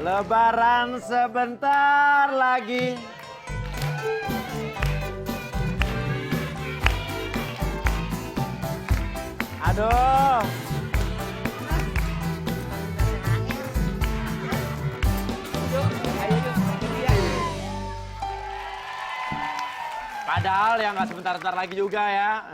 Lebaran sebentar lagi. Aduh. Padahal ya nggak sebentar-sebentar lagi juga ya.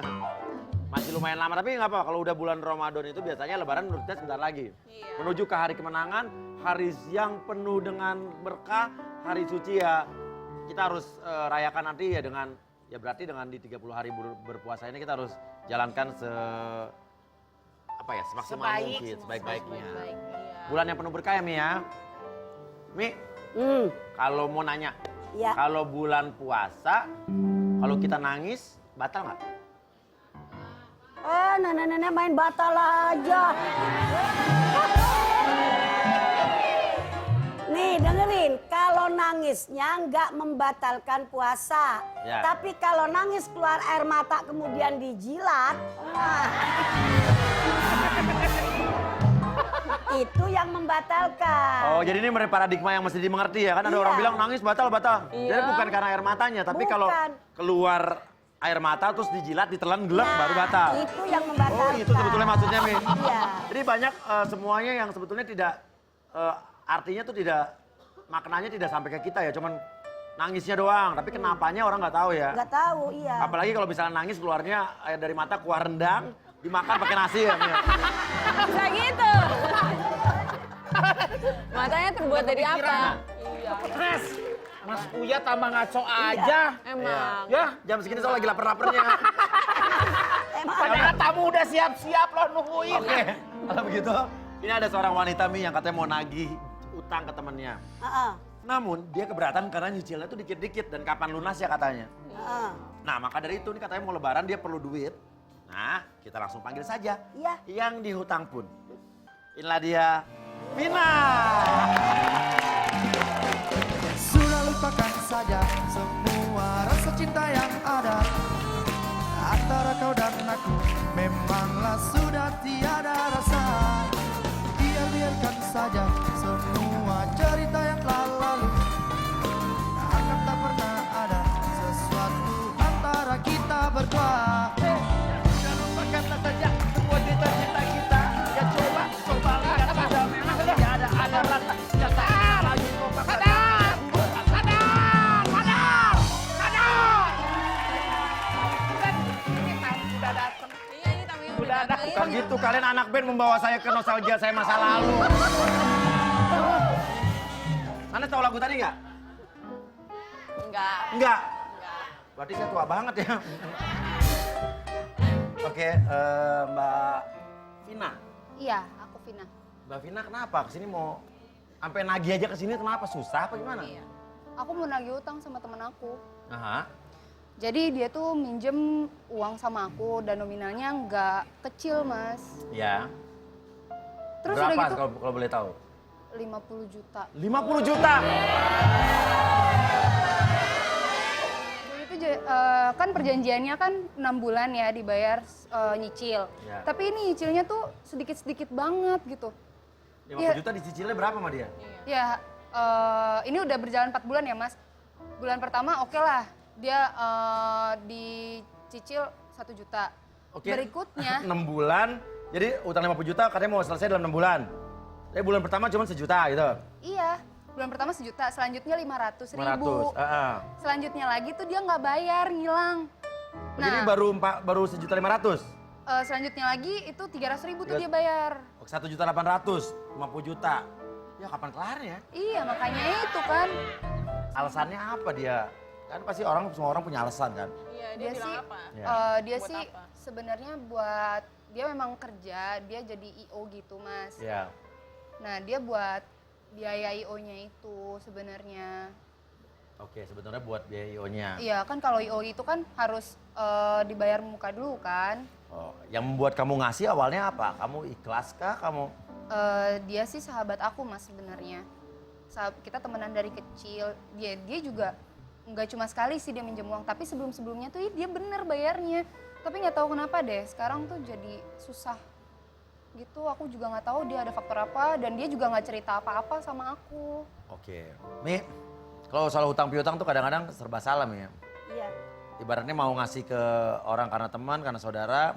Masih lumayan lama, tapi nggak apa. Kalau udah bulan Ramadan itu biasanya Lebaran menurut saya sebentar lagi. Iya. Menuju ke hari kemenangan, hari yang penuh dengan berkah, hari suci ya. Kita harus rayakan nanti ya dengan, ya berarti dengan di 30 hari berpuasa ini kita harus jalankan semaksimal mungkin, sebaik-baiknya. Bulan yang penuh berkah ya Mi ya. Mi, kalau mau nanya, ya. Kalau bulan puasa, kalau kita nangis, batal nggak? Nenek-nenek main batal aja. Nih dengerin, kalau nangisnya nggak membatalkan puasa. Ya. Tapi kalau nangis keluar air mata kemudian dijilat, itu yang membatalkan. Oh, jadi ini paradigma yang mesti dimengerti ya. Kan ada orang bilang nangis batal. Iya. Jadi bukan karena air matanya, tapi kalau keluar air mata terus dijilat, ditelan gelap baru batal. Itu yang membatalkan. Oh, itu sebetulnya maksudnya, Mi. Iya. Jadi banyak semuanya yang sebetulnya tidak artinya tuh tidak, maknanya tidak sampai ke kita ya, cuman nangisnya doang. Tapi kenapanya orang nggak tahu ya. Nggak tahu, iya. Apalagi kalau misalnya nangis keluarnya air dari mata, kuah rendang, dimakan pakai nasi ya, Mi. Bisa gitu. Matanya terbuat dari apa? Iya. Mas Uya tambah ngaco aja. Emang. Ya, jam segini soal lagi lapar-laparnya. Padahal tamu udah siap-siap loh nungguin. Oke, kalau begitu, ini ada seorang wanita Mi yang katanya mau nagih utang ke temennya. Namun dia keberatan karena nyicilnya tuh dikit-dikit dan kapan lunas ya katanya. Nah maka dari itu nih katanya mau lebaran dia perlu duit. Nah kita langsung panggil saja yang dihutang pun. Inilah dia, Vina. Sudah lupakan saja semua rasa cinta yang ada antara kau dan aku, memanglah sudah tiada rasa. Biarkan saja semua cerita yang telah lalu, akan tak pernah ada sesuatu antara kita berdua. Sudah lupakanlah saja semua cerita kita. Ya coba lihat saja, memang tidak ada rasa nyata. Lagi coba sadar. Ini tamu sudah datang. Iya, ini tamunya Udah ada. Bukan gitu, kalian anak band membawa saya ke nostalgia saya masa lalu. Anda tahu lagu tadi nggak? Enggak. Enggak. Berarti saya tua banget ya. Oke, Mbak Vina. Iya, aku Vina. Mbak Vina kenapa kesini mau sampai nagih aja kesini, kenapa susah apa gimana? Iya. Aku mau nagih utang sama temen aku. Aha. Jadi dia tuh minjem uang sama aku dan nominalnya nggak kecil, Mas. Ya. Terus berapa udah gitu kalau boleh tahu? 50 juta. 50 juta. Jadi itu kan perjanjiannya kan 6 bulan ya dibayar nyicil. Ya. Tapi ini nyicilnya tuh sedikit-sedikit banget gitu. 50 juta dicicilnya berapa sama dia? Ya, ini udah berjalan 4 bulan ya, Mas. Bulan pertama oke lah, dia dicicil 1 juta. Oke. Berikutnya 6 bulan, jadi utang 50 juta katanya mau selesai dalam 6 bulan. Tapi bulan pertama cuma 1 juta gitu. iya, bulan pertama 1 juta, selanjutnya 500 ribu. 500. Selanjutnya lagi tuh dia nggak bayar, ngilang. Jadi baru 1 juta 500. Selanjutnya lagi itu 300 ribu tuh dia bayar. 1 juta 800, 50 juta. Ya kapan kelarnya? Iya, makanya itu kan. Alasannya apa dia? Kan pasti semua orang punya alasan kan? Iya, dia sih, Ya. dia sih sebenarnya buat dia memang kerja, dia jadi IO gitu, Mas. Iya. Nah, dia buat biaya IO-nya itu sebenarnya. Oke, sebenarnya buat biaya IO-nya. Iya, kan kalau IO itu kan harus dibayar muka dulu kan. Oh, yang membuat kamu ngasih awalnya apa? Kamu ikhlas kah? Dia sih sahabat aku, Mas, sebenarnya. Kita temenan dari kecil. Dia juga nggak cuma sekali sih dia minjem uang, tapi sebelum-sebelumnya tuh dia bener bayarnya. Tapi nggak tahu kenapa deh, sekarang tuh jadi susah. gitu. Aku juga nggak tahu dia ada faktor apa dan dia juga nggak cerita apa-apa sama aku. Oke, Mi, kalau soal hutang piutang tuh kadang-kadang serba salah Mi ya. Iya. Ibaratnya mau ngasih ke orang karena teman, karena saudara,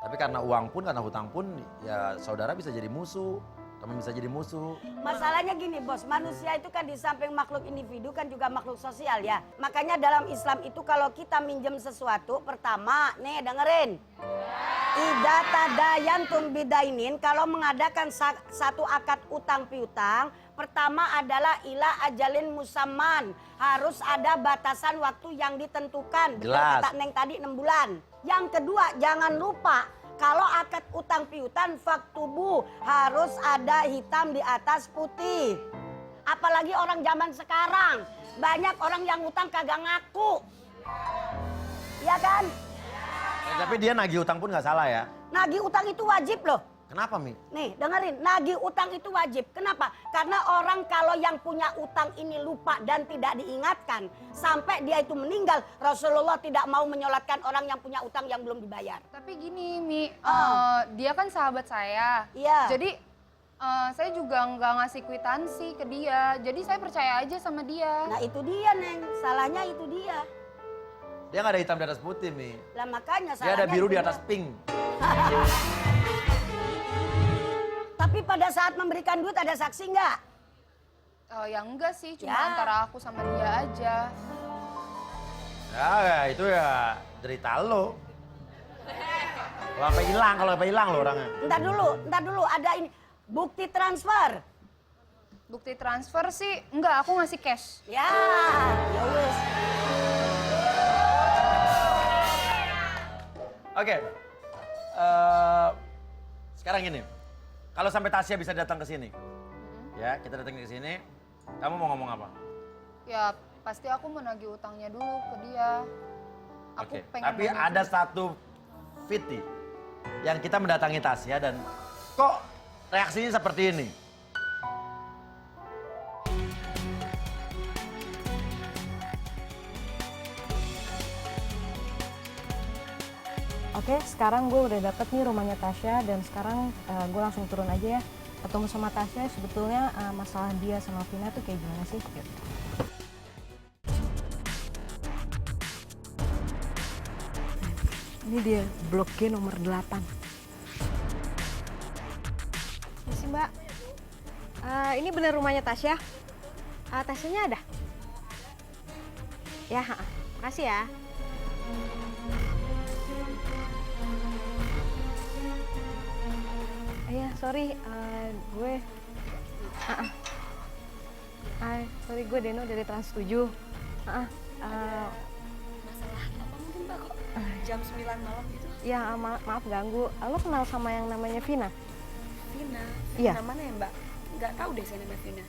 tapi karena uang pun, karena hutang pun, ya saudara bisa jadi musuh, teman bisa jadi musuh. Masalahnya gini bos, manusia itu kan di samping makhluk individu kan juga makhluk sosial ya. Makanya dalam Islam itu kalau kita minjem sesuatu, pertama nih dengerin. Ida tadayantum bidainin, kalau mengadakan satu akad utang piutang, pertama adalah ila ajalin musamman. Harus ada batasan waktu yang ditentukan. Jelas. Kata Neng tadi 6 bulan. Yang kedua, jangan lupa kalau akad utang piutang faktubu harus ada hitam di atas putih. Apalagi orang zaman sekarang, banyak orang yang utang kagak ngaku. Iya kan? Tapi dia nagih utang pun nggak salah ya. Nagih utang itu wajib loh. Kenapa Mi? Nih dengerin, nagih utang itu wajib. Kenapa? Karena orang kalau yang punya utang ini lupa dan tidak diingatkan, sampai dia itu meninggal, Rasulullah tidak mau menyolatkan orang yang punya utang yang belum dibayar. Tapi gini Mi, dia kan sahabat saya. Iya. Jadi saya juga nggak ngasih kwitansi ke dia. Jadi saya percaya aja sama dia. Nah itu dia Neng, salahnya itu dia. Dia nggak ada hitam di atas putih Mi. Lah makanya Dia salahnya ada biru itu di dia. atas pink. Tapi pada saat memberikan duit ada saksi nggak? Ya enggak sih, cuma Ya. antara aku sama dia aja. Ya itu ya cerita lo. Kalau sampai hilang lo orangnya. Ntar dulu ada ini bukti transfer. Bukti transfer sih, enggak, aku ngasih cash. Ya wes. Oke, sekarang ini, kalau sampai Tasya bisa datang ke sini, ya kita datang ke sini, kamu mau ngomong apa? Ya pasti aku mau nagih utangnya dulu ke dia. Aku Oke, pengen tapi nagih ada satu Fiti yang kita mendatangi Tasya dan kok reaksinya seperti ini? Oke, sekarang gue udah dapet nih rumahnya Tasya dan sekarang gue langsung turun aja ya. Ketemu sama Tasya, sebetulnya masalah dia sama Vina tuh kayak gimana sih? Gitu. Ini dia, blok G nomor 8. Ini sih mbak, ini bener rumahnya Tasya? Tasyanya ada? Ya, makasih ya. Iya, sorry, gue... sorry, gue Deno dari Trans 7. Masalah apa mungkin Mbak kok jam 9 malam gitu? Ya, maaf ganggu. Lo kenal sama yang namanya Vina? Vina? Iya. Vina mana ya Mbak? Nggak tahu deh saya namanya Vina.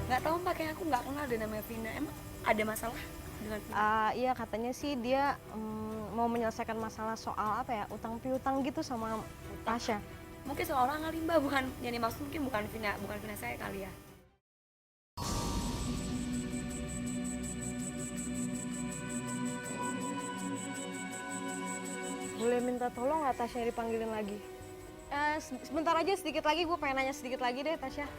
Nggak tahu Mbak, kayak aku nggak kenal deh namanya Vina. Emang ada masalah dengan Vina? Iya, katanya sih dia mau menyelesaikan masalah soal apa ya, utang piutang gitu sama Tasya. Mungkin seorang kali Mbak, bukan yang dimaksud mungkin bukan Vina saya kali ya. Boleh minta tolong nggak Tasya dipanggilin lagi? Sebentar aja, sedikit lagi, gue pengen nanya sedikit lagi deh Tasya.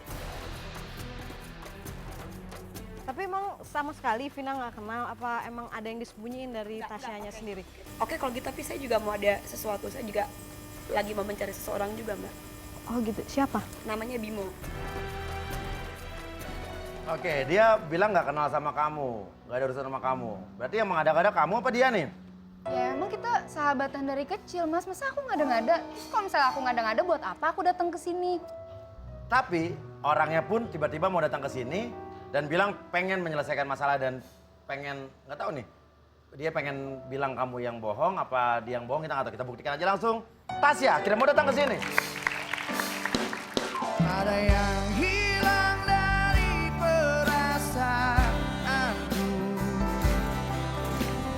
Tapi emang sama sekali Vina nggak kenal, apa emang ada yang disembunyiin dari Tasyanya sendiri? Oke, kalau gitu tapi saya juga mau ada sesuatu. Saya juga lagi mau mencari seseorang juga Mbak. Oh gitu, siapa? Namanya Bimo. Oke, dia bilang nggak kenal sama kamu, nggak ada urusan sama kamu. Berarti yang mengada-ngada kamu apa dia nih? Ya emang kita sahabatan dari kecil mas, masa aku ngada-ngada? Terus kalau misalnya aku ngada-ngada buat apa aku datang ke sini? Tapi orangnya pun tiba-tiba mau datang ke sini dan bilang pengen menyelesaikan masalah dan pengen, nggak tahu nih, dia pengen bilang kamu yang bohong apa dia yang bohong, kita nggak tahu. Kita buktikan aja langsung. Tasya akhirnya mau datang ke sini. Ada yang hilang dari perasaanku,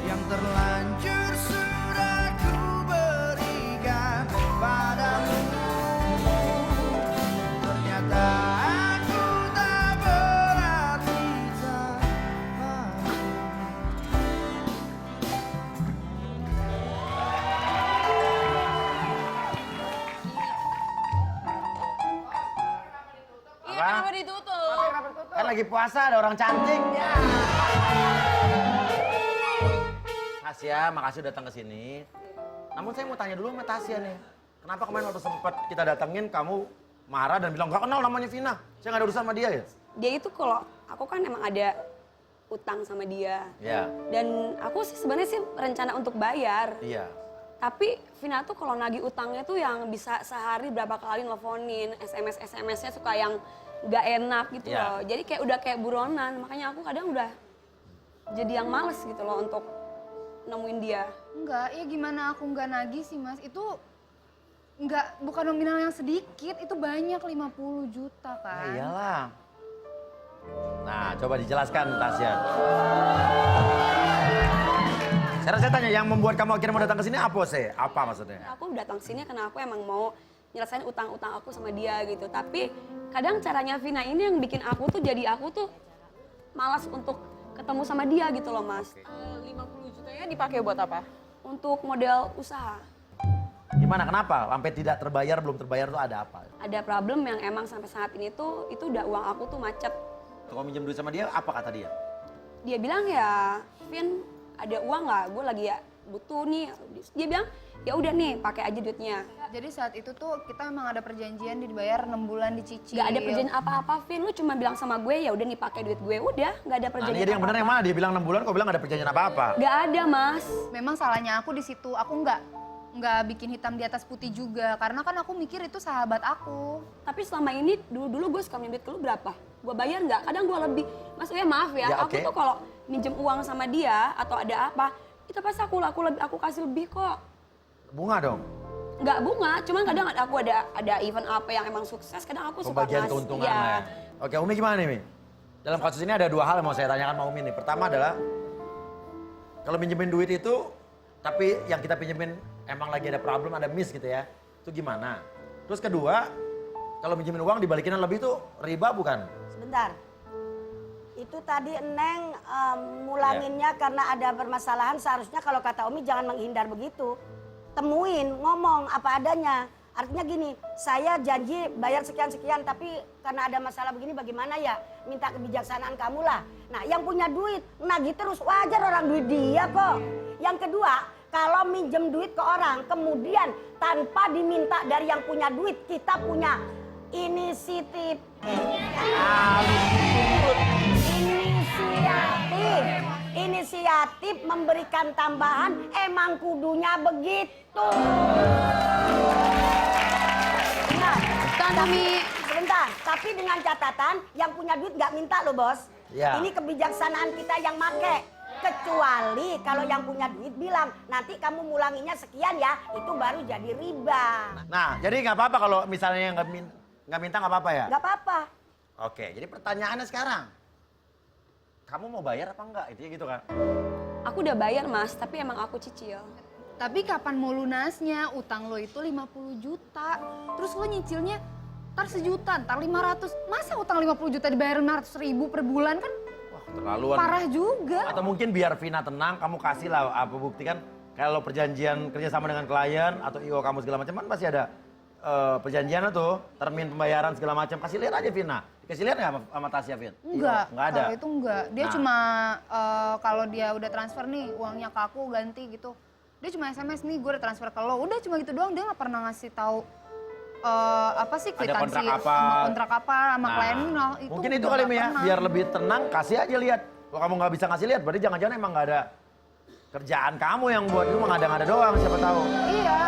yang terlanjur sudah ku berikan padamu. Ternyata aku tak berarti tak lagi puasa, ada orang cantik. Ya. Tasya, makasih udah datang ke sini. Namun saya mau tanya dulu sama Tasya nih. Kenapa kemarin waktu sempat kita datengin kamu marah dan bilang gak kenal namanya Vina? Saya gak ada urusan sama dia ya? Dia itu kalau aku kan emang ada utang sama dia. Iya. Dan aku sih sebenarnya sih rencana untuk bayar. Iya. Tapi Vina tuh kalau nagih utangnya tuh yang bisa sehari berapa kali nelfonin, SMS-nya suka yang gak enak gitu Iya. loh. Jadi kayak udah kayak buronan, makanya aku kadang udah jadi yang males gitu loh untuk nemuin dia. Enggak, ya gimana aku nggak nagih sih mas? Itu nggak, bukan nominal yang sedikit, itu banyak 50 juta kan. Ya iyalah. Nah, coba dijelaskan Tasya. Saya tanya, yang membuat kamu akhirnya mau datang ke sini apa sih? Apa maksudnya? Aku datang sini karena aku emang mau nyelesain utang-utang aku sama dia gitu. Tapi kadang caranya Vina ini yang bikin aku tuh jadi aku tuh malas untuk ketemu sama dia gitu loh mas. 50 jutanya dipakai buat apa? Untuk model usaha. Gimana, kenapa? Sampai tidak terbayar, belum terbayar tuh ada apa? Ada problem yang emang sampai saat ini tuh itu udah uang aku tuh macet. Kalau minjem duit sama dia, apa kata dia? Dia bilang ya, Vin ada uang nggak? Gue lagi ya butuh nih. Dia bilang ya udah nih pakai aja duitnya. Jadi saat itu tuh kita emang ada perjanjian dibayar 6 bulan dicicil. Gak ada perjanjian apa-apa, Vin. Lu cuma bilang sama gue ya udah nih pakai duit gue. Udah, gak ada Nah, perjanjian jadi yang benar yang mana? Dia bilang 6 bulan, kok bilang gak ada perjanjian apa-apa? Gak ada, Mas. Memang salahnya aku di situ. Aku nggak bikin hitam di atas putih juga. Karena kan aku mikir itu sahabat aku. Tapi selama ini dulu gue suka minjem duit ke lu berapa? Gue bayar nggak? Kadang gue lebih. Maksudnya maaf ya, Ya, aku oke. tuh kalau minjem uang sama dia atau ada apa, itu pasti aku kasih lebih kok. Bunga dong? Nggak bunga, cuman kadang aku ada event apa yang emang sukses, kadang aku suka Pembagian ngasih. keuntungan Ya. lah ya. Oke, Umi gimana nih, Mi? Dalam kasus ini ada 2 hal yang mau saya tanyakan sama Umi nih. Pertama adalah, kalau minjemin duit itu, tapi yang kita pinjemin emang lagi ada problem, ada miss gitu ya, itu gimana? Terus kedua, kalau minjemin uang dibalikin lebih itu riba bukan? Sebentar. Itu tadi Neng mulanginnya karena ada permasalahan. Seharusnya kalau kata Umi jangan menghindar begitu. Temuin, ngomong apa adanya. Artinya gini, saya janji bayar sekian-sekian tapi karena ada masalah begini bagaimana ya? Minta kebijaksanaan kamu lah. Nah yang punya duit, nagih terus wajar orang duit dia kok. Yang kedua, kalau minjem duit ke orang kemudian tanpa diminta dari yang punya duit, kita punya inisiatif. Inisiatif memberikan tambahan, emang kudunya begitu. Nah, sebentar, tapi dengan catatan yang punya duit nggak minta loh bos. Ya. Ini kebijaksanaan kita yang make. Kecuali kalau yang punya duit bilang, nanti kamu mulanginya sekian ya, itu baru jadi riba. Nah, jadi nggak apa-apa kalau misalnya nggak minta nggak apa-apa ya? Nggak apa-apa. Oke, jadi pertanyaannya sekarang, kamu mau bayar apa enggak? Intinya gitu kan? Aku udah bayar, Mas, tapi emang aku cicil. Tapi kapan mau lunasnya? Utang lo itu 50 juta. Terus lo nyicilnya ntar 1 juta, ntar 500. Masa utang 50 juta dibayar 500 ribu per bulan kan Wah, terlaluan. parah juga. Atau mungkin biar Vina tenang, kamu kasih lah apa bukti kan kalau perjanjian kerjasama dengan klien atau IO kamu segala macam kan pasti ada perjanjian tuh, termin pembayaran segala macam. Kasih lihat aja Vina. Dikasih lihat nggak sama Tasya, Vin? Enggak, Nggak ada. kalau itu enggak. Dia Nah. cuma kalau dia udah transfer nih uangnya ke aku ganti gitu. Dia cuma SMS nih, gue udah transfer ke lo. Udah cuma gitu doang, dia nggak pernah ngasih tahu apa sih Ada kwitansi kontrak apa. kontrak apa sama klien nah, itu mungkin itu udah kali nggak Mi ya, pernah. biar lebih tenang kasih aja lihat. Kalau kamu nggak bisa ngasih lihat, berarti jangan-jangan emang nggak ada kerjaan kamu yang buat itu mengada-ngada doang, siapa tahu. Iya.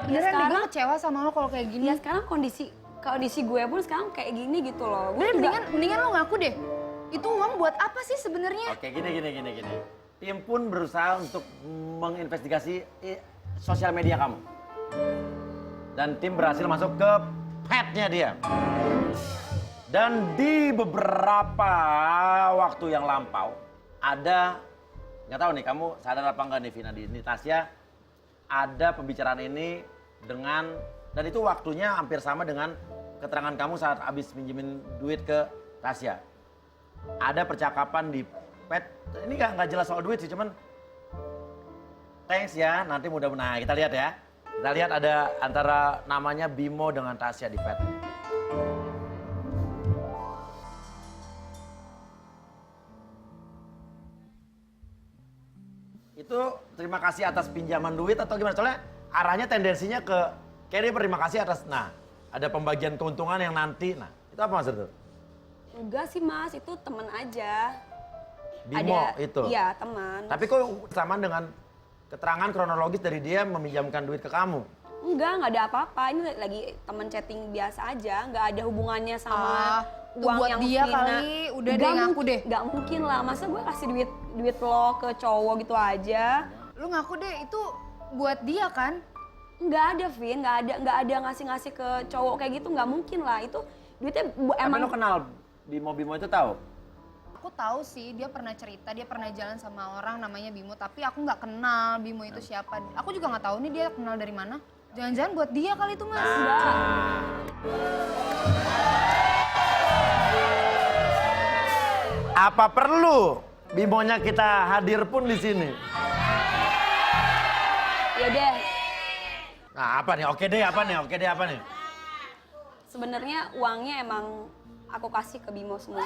Beneran deh, gue sekarang- kecewa sama lo kalau kayak gini. Ya sekarang kondisi gue pun sekarang kayak gini gitu loh. Gue Bener, juga- mendingan lo ngaku deh. Itu uang buat apa sih sebenarnya? Oke, gini. Tim pun berusaha untuk menginvestigasi sosial media kamu. Dan tim berhasil masuk ke petnya dia. Dan di beberapa waktu yang lampau, ada, nggak tahu nih kamu sadar apa enggak nih Vina, di Tasya, ada pembicaraan ini dengan, dan itu waktunya hampir sama dengan keterangan kamu saat habis minjemin duit ke Tasya. Ada percakapan di pet, ini nggak jelas soal duit sih, cuman thanks ya, nanti mudah-mudahan kita lihat ya. Kita lihat ada antara namanya Bimo dengan Tasya di pet. Itu terima kasih atas pinjaman duit atau gimana? Soalnya arahnya tendensinya ke kayak dia berterima kasih atas, nah ada pembagian keuntungan yang nanti, nah itu apa maksud itu? Enggak sih Mas, itu teman aja. Bimo itu? Iya, teman. Tapi kok sama dengan keterangan kronologis dari dia meminjamkan duit ke kamu? Enggak ada apa-apa. Ini lagi teman chatting biasa aja, nggak ada hubungannya sama itu uang buat yang dia Vina. kali, udah deh, Nggak ngaku mungkin- deh. Nggak mungkin lah, masa gue kasih duit lo ke cowok gitu aja. Lu ngaku deh itu buat dia kan? Nggak ada, Vin, nggak ada ngasih-ngasih ke cowok kayak gitu, nggak mungkin lah. Itu duitnya Emang emang lo kenal Bimo itu tahu? Aku tahu sih dia pernah cerita, dia pernah jalan sama orang namanya Bimo, tapi aku nggak kenal Bimo itu siapa. Aku juga nggak tahu nih dia kenal dari mana. Jangan-jangan buat dia kali itu, Mas. Apa perlu Bimonya kita hadir pun di sini? ya deh. Nah apa nih? Oke deh apa nih? Oke deh apa nih? Sebenarnya uangnya emang aku kasih ke Bimo semua.